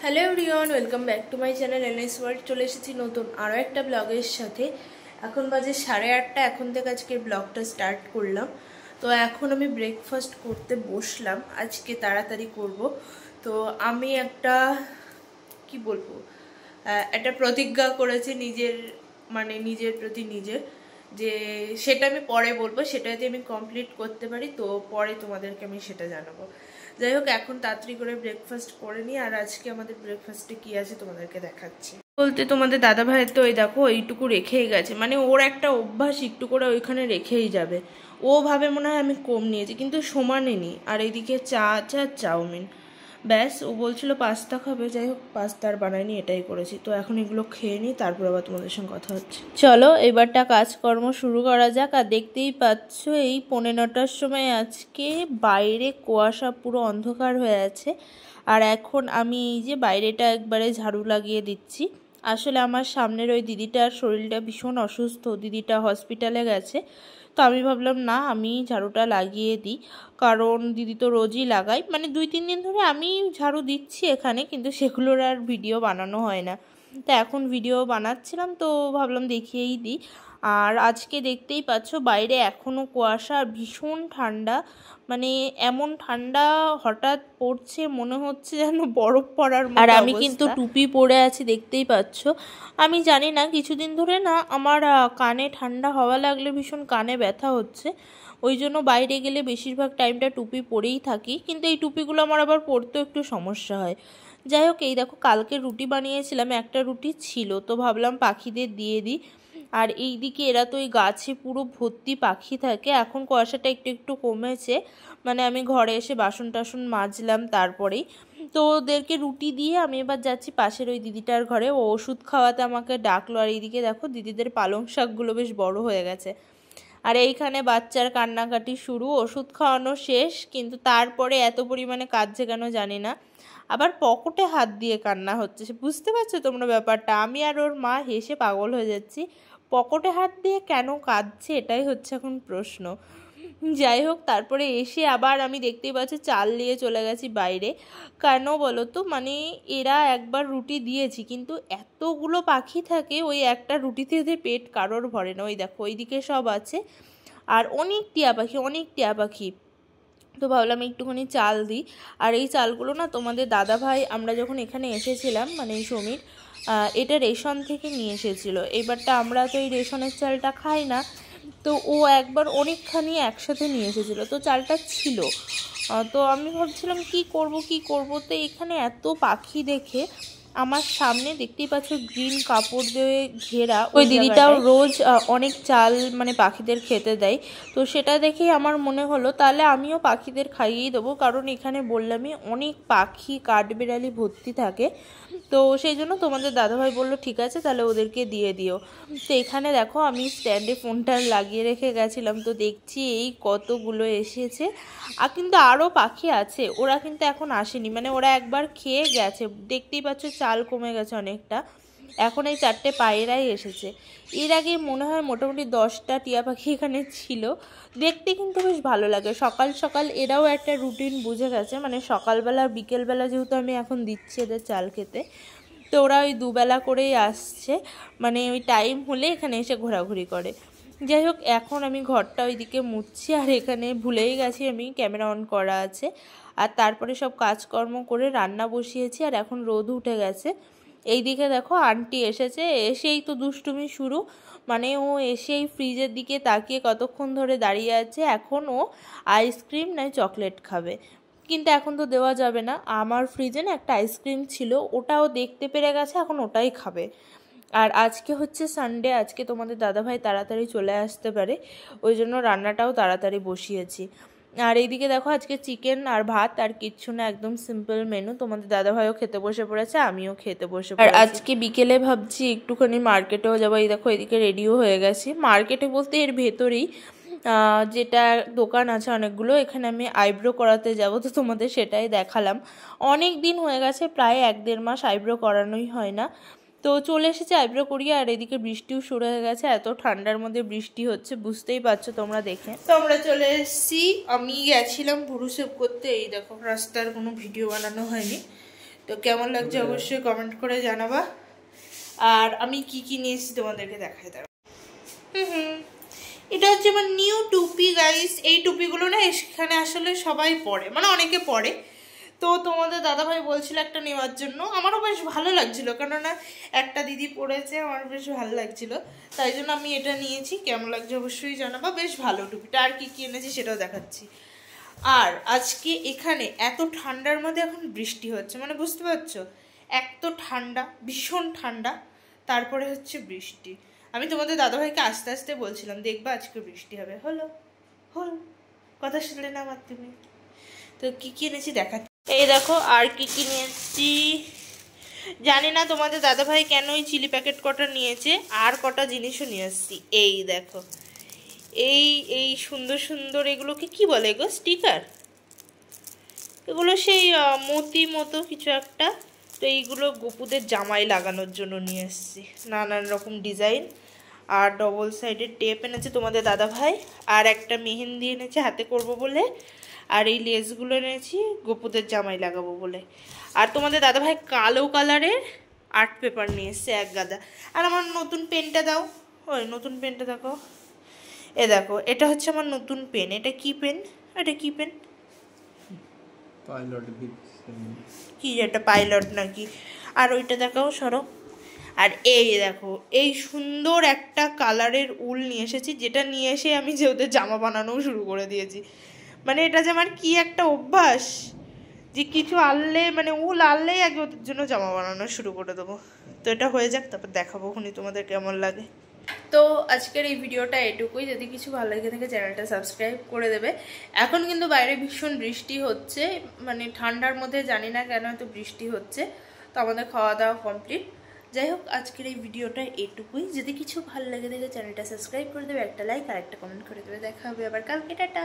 Hello everyone, welcome back to my channel NS world. চলে এসেছি নতুন আরও একটা ব্লগের সাথে। এখন বাজে 8:30, এখন থেকে আজকে ব্লগটা স্টার্ট করলাম। তো এখন আমি ব্রেকফাস্ট করতে বসলাম, আজকে তাড়াতাড়ি করব। তো আমি একটা কি বলবো, একটা প্রতিজ্ঞা করেছি নিজের প্রতি নিজের, যে সেটা আমি পরে বলবো। সেটা যদি আমি কমপ্লিট করতে পারি তো পরে তোমাদেরকে আমি সেটা জানাবো। যাই হোক, এখন তাড়াতাড়ি করে ব্রেকফাস্ট করে নিই। আর আজকে আমাদের ব্রেকফাস্টে কি আছে তোমাদেরকে দেখাচ্ছি। বলতে তোমাদের দাদা ভাইয়ের তো ওই দেখো এইটুকু রেখেই গেছে, মানে ওর একটা অভ্যাস একটু করে ওইখানে রেখেই যাবে। ও ভাবে মনে হয় আমি কম নিয়েছি, কিন্তু সমানে নিই। আর এইদিকে চা চাউমিন, ব্যাস। ও বলছিল পাস্তা খাবে, যাই হোক পাস্তা আর বানাইনি, এটাই করেছি। তো এখন এগুলো খেয়ে নিই, তারপর আবার তোমাদের সঙ্গে কথা হচ্ছে। চলো এবারটা কাজকর্ম শুরু করা যাক। আর দেখতেই পাচ্ছ এই 9:15টার সময় আজকে বাইরে কুয়াশা পুরো অন্ধকার হয়ে আছে। আর এখন আমি এই যে বাইরেটা একবারে ঝাড়ু লাগিয়ে দিচ্ছি। আসলে আমার সামনের ওই দিদিটার শরীরটা ভীষণ অসুস্থ, দিদিটা হসপিটালে গেছে। তো আমি ভাবলাম না, আমি ঝাড়ুটা লাগিয়ে দিই, কারণ দিদি তো রোজই লাগাই। মানে 2-3 দিন ধরে আমি ঝাড়ু দিচ্ছি এখানে, কিন্তু সেগুলোর আর ভিডিও বানানো হয় না। তো এখন ভিডিও বানাচ্ছিলাম, তো ভাবলাম দেখিয়েই দিই। আর আজকে দেখতেই পাচ্ছ বাইরে এখনও কুয়াশা, ভীষণ ঠান্ডা। মানে এমন ঠান্ডা হঠাৎ পড়ছে, মনে হচ্ছে যেন বরফ পড়ার মতো। আর আমি কিন্তু টুপি পরে আছি, দেখতেই পাচ্ছ। আমি জানি না, কিছুদিন ধরে না আমার কানে ঠান্ডা হাওয়া লাগলে ভীষণ কানে ব্যথা হচ্ছে। ওই জন্য বাইরে গেলে বেশিরভাগ টাইমটা টুপি পরেই থাকি, কিন্তু এই টুপিগুলো আমার আবার পরতেও একটু সমস্যা হয়। যাই হোক, এই দেখো কালকে রুটি বানিয়েছিলাম, একটা রুটি ছিল, তো ভাবলাম পাখিদের দিয়ে দিই। আর এই দিকে এরা তো এই গাছে পুরো ভর্তি পাখি থাকে। এখন কুয়াশাটা একটু একটু কমেছে, মানে আমি ঘরে এসে বাসন টাসন মাজলাম তারপরেই। তো ওদেরকে রুটি দিয়ে আমি এবার যাচ্ছি পাশের ওই দিদিটার ঘরে, ও ওষুধ খাওয়াতে আমাকে ডাকলো। আর এইদিকে দেখো দিদিদের পালং শাকগুলো বেশ বড় হয়ে গেছে। আর এইখানে বাচ্চার কান্নাকাটি শুরু, ওষুধ খাওয়ানো শেষ, কিন্তু তারপরে এত পরিমাণে কাঁদছে কেন জানি না। আবার পকেটে হাত দিয়ে কান্না হচ্ছে, বুঝতে পারছো তোমরা ব্যাপারটা? আমি আর ওর মা হেসে পাগল হয়ে যাচ্ছি। পকেটে হাত দিয়ে কেন কাঁদছে, এটাই হচ্ছে এখন প্রশ্ন। যাই হোক, তারপরে এসে আবার আমি দেখতেই পাচ্ছি চাল নিয়ে চলে গেছি বাইরে। কেন বলো তো, মানে এরা একবার রুটি দিয়েছি, কিন্তু এতগুলো পাখি থাকে, ওই একটা রুটিতে এদের পেট কারোর ভরে না। ওই দেখো ওইদিকে সব আছে, আর অনেক টিয়া পাখি। তো ভাবলাম একটুখানি চাল দিই। আর এই চালগুলো না তোমাদের দাদা ভাই, আমরা যখন এখানে এসেছিলাম, মানে এই সমীর, এটা রেশন থেকে নিয়ে এসেছিলো। এবারটা আমরা তো এই রেশনের চালটা খাই না, তো ও একবার অনেকখানি একসাথে নিয়ে এসেছিলো, তো চালটা ছিল। তো আমি ভাবছিলাম কি করব। তো এখানে এত পাখি দেখে আমার সামনে দেখতেই পাচ্ছ গ্রিন কাপড় দিয়ে ঘেরা ওই দিদিটাও রোজ অনেক চাল মানে পাখিদের খেতে দেয়। তো সেটা দেখেই আমার মনে হলো তাহলে আমিও পাখিদের খাইয়েই দেবো, কারণ এখানে বললামই অনেক পাখি কাঠবিড়ালি ভর্তি থাকে। তো সেই জন্য তোমাদের দাদাভাই বললো ঠিক আছে তাহলে ওদেরকে দিয়ে দিও। তো এখানে দেখো আমি স্ট্যান্ডে ফোনটা লাগিয়ে রেখে গেছিলাম, তো দেখছি এই কতগুলো এসেছে। আর কিন্তু আরও পাখি আছে, ওরা কিন্তু এখন আসেনি, মানে ওরা একবার খেয়ে গেছে। দেখতেই পাচ্ছ চাল কমে গেছে অনেকটা। এখন এই 4টে পায়রাই এসেছে। এর আগে মনে হয় মোটামুটি 10টা টিয়া পাখি এখানে ছিল। দেখতে কিন্তু বেশ ভালো লাগে। সকাল সকাল এরাও একটা রুটিন বুঝে গেছে, মানে সকালবেলা বিকেলবেলা যেহেতু আমি এখন দিচ্ছি এদের চাল খেতে, তো ওরা ওই দুবেলা করেই আসছে, মানে ওই টাইম হলে এখানে এসে ঘোরাঘুরি করে। যাই হোক, এখন আমি ঘরটা ওইদিকে মুছছি। আর এখানে ভুলেই গেছি আমি ক্যামেরা অন করা আছে। আর তারপরে সব কাজকর্ম করে রান্না বসিয়েছি, আর এখন রোদ উঠে গেছে। এইদিকে দেখো আন্টি এসেছে, এসেই তো দুষ্টুমি শুরু। মানে ও এসেই ফ্রিজের দিকে তাকিয়ে কতক্ষণ ধরে দাঁড়িয়ে আছে। এখন ও আইসক্রিম নয় চকলেট খাবে, কিন্তু এখন তো দেওয়া যাবে না। আমার ফ্রিজে না একটা আইসক্রিম ছিল, ওটাও দেখতে পেরে গেছে, এখন ওটাই খাবে। আর আজকে হচ্ছে সানডে, আজকে তোমাদের দাদাভাই তাড়াতাড়ি চলে আসতে পারে, ওই জন্য রান্নাটাও তাড়াতাড়ি বসিয়েছি। আর এইদিকে দেখো আজকে চিকেন আর ভাত আর কিচ্ছু না, একদম সিম্পল মেনু। তোমাদের দাদাভাইও খেতে বসে পড়েছে, আমিও খেতে বসে পড়েছি। আর আজকে বিকেলে ভাবছি একটুখানি মার্কেটেও যাবো। এই দেখো এদিকে রেডিও হয়ে গেছি। মার্কেটে বলতে এর ভেতরেই যেটা দোকান আছে অনেকগুলো, এখানে আমি আইব্রো করাতে যাব, তো তোমাদের সেটাই দেখালাম। অনেক দিন হয়ে গেছে, প্রায় 1-1.5 মাস আইব্রো করানোই হয় না। তো চলে এসেছে আইব্রো করিয়ে। আর এদিকে বৃষ্টিও শুরু হয়ে গেছে, এত ঠান্ডার মধ্যে বৃষ্টি হচ্ছে, বুঝতেই পারছো তোমরা দেখে। তো আমরা চলে এসেছি, আমি গেছিলাম ভুরু সেভ করতে। এই দেখো রাস্তার কোনো ভিডিও বানানো হয়নি, তো কেমন লাগছে অবশ্যই কমেন্ট করে জানাবা। আর আমি কি কি নিয়েছি তোমাদেরকে দেখাই দাও। এটা হচ্ছে আমার নিউ টুপি গাইস। এই টুপিগুলো না এখানে আসলে সবাই পরে, মানে অনেকে পরে। তো তোমাদের দাদাভাই বলছিল একটা নেওয়ার জন্য, আমারও বেশ ভালো লাগছিল, কেননা একটা দিদি পরেছে, আমার বেশ ভালো লাগছিল, তাই জন্য আমি এটা নিয়েছি। কেমন লাগছে অবশ্যই জানাবা, বেশ ভালো টুপিটা। আর কি কি এনেছি সেটাও দেখাচ্ছি। আর আজকে এখানে এত ঠান্ডার মধ্যে এখন বৃষ্টি হচ্ছে, মানে বুঝতে পারছো, এত ঠান্ডা, ভীষণ ঠান্ডা, তারপরে হচ্ছে বৃষ্টি। আমি তোমাদের দাদাভাইকে আস্তে আস্তে বলছিলাম দেখবা আজকে বৃষ্টি হবে, হলো হলো, কথা শুনলে না আমার তুমি। তো কী কী এনেছি দেখাচ্ছি, এই দেখো। আর কি কি নিয়েছি জানি না, তোমাদের দাদাভাই কেন ওই চিলি প্যাকেট কটা নিয়েছে, আর কটা জিনিসও নিয়ে এসছি। এই দেখো, এই এই সুন্দর সুন্দর, এগুলোকে কি বলে গো, স্টিকার, এগুলো সেই মতি মতো কিছু একটা। তো এইগুলো গপুদের জামাই লাগানোর জন্য নিয়ে এসেছি, নানান রকম ডিজাইন। আর ডবল সাইডের টেপ এনেছে তোমাদের দাদাভাই, আর একটা মেহেন্দি এনেছে হাতে করব বলে, আর এই লেসগুলো এনেছি গপুদের জামাই লাগাবো বলে। আর তোমাদের দাদাভাই কালো কালারের আর্ট পেপার নিয়ে এসছে এক গাদা। আর আমার নতুন পেনটা দাও, ওই নতুন পেনটা দেখো, এ দেখো, এটা হচ্ছে আমার নতুন পেন। এটা কি পেন, এটা কি পেন, পাইলট কি এটা, পাইলট নাকি? আর ওইটা দেখাও, সরো। আর এই দেখো, এই সুন্দর একটা কালারের উল নিয়ে এসেছি, যেটা নিয়ে এসে আমি যে ওদের জামা বানানোও শুরু করে দিয়েছি। মানে এটা যে আমার কি একটা অভ্যাস, যে কিছু আনলে, মানে উল আনলেই আগে ওদের জন্য জামা বানানো শুরু করে দেবো। তো এটা হয়ে যাক, তারপর দেখাবো খুনি তোমাদের কেমন লাগে। তো আজকের এই ভিডিওটা এটুকুই। যদি কিছু ভালো লাগে থাকে চ্যানেলটা সাবস্ক্রাইব করে দেবে। এখন কিন্তু বাইরে ভীষণ বৃষ্টি হচ্ছে, মানে ঠান্ডার মধ্যে জানি না কেন এত বৃষ্টি হচ্ছে। তো আমাদের খাওয়া দাওয়া কমপ্লিট। যাই হোক, আজকের এই ভিডিওটা এটুকুই। যদি কিছু ভালো লাগে থাকে চ্যানেলটা সাবস্ক্রাইব করে দেবে, একটা লাইক আর একটা কমেন্ট করে দেবে। দেখা হবে আবার কালকে, টাটা।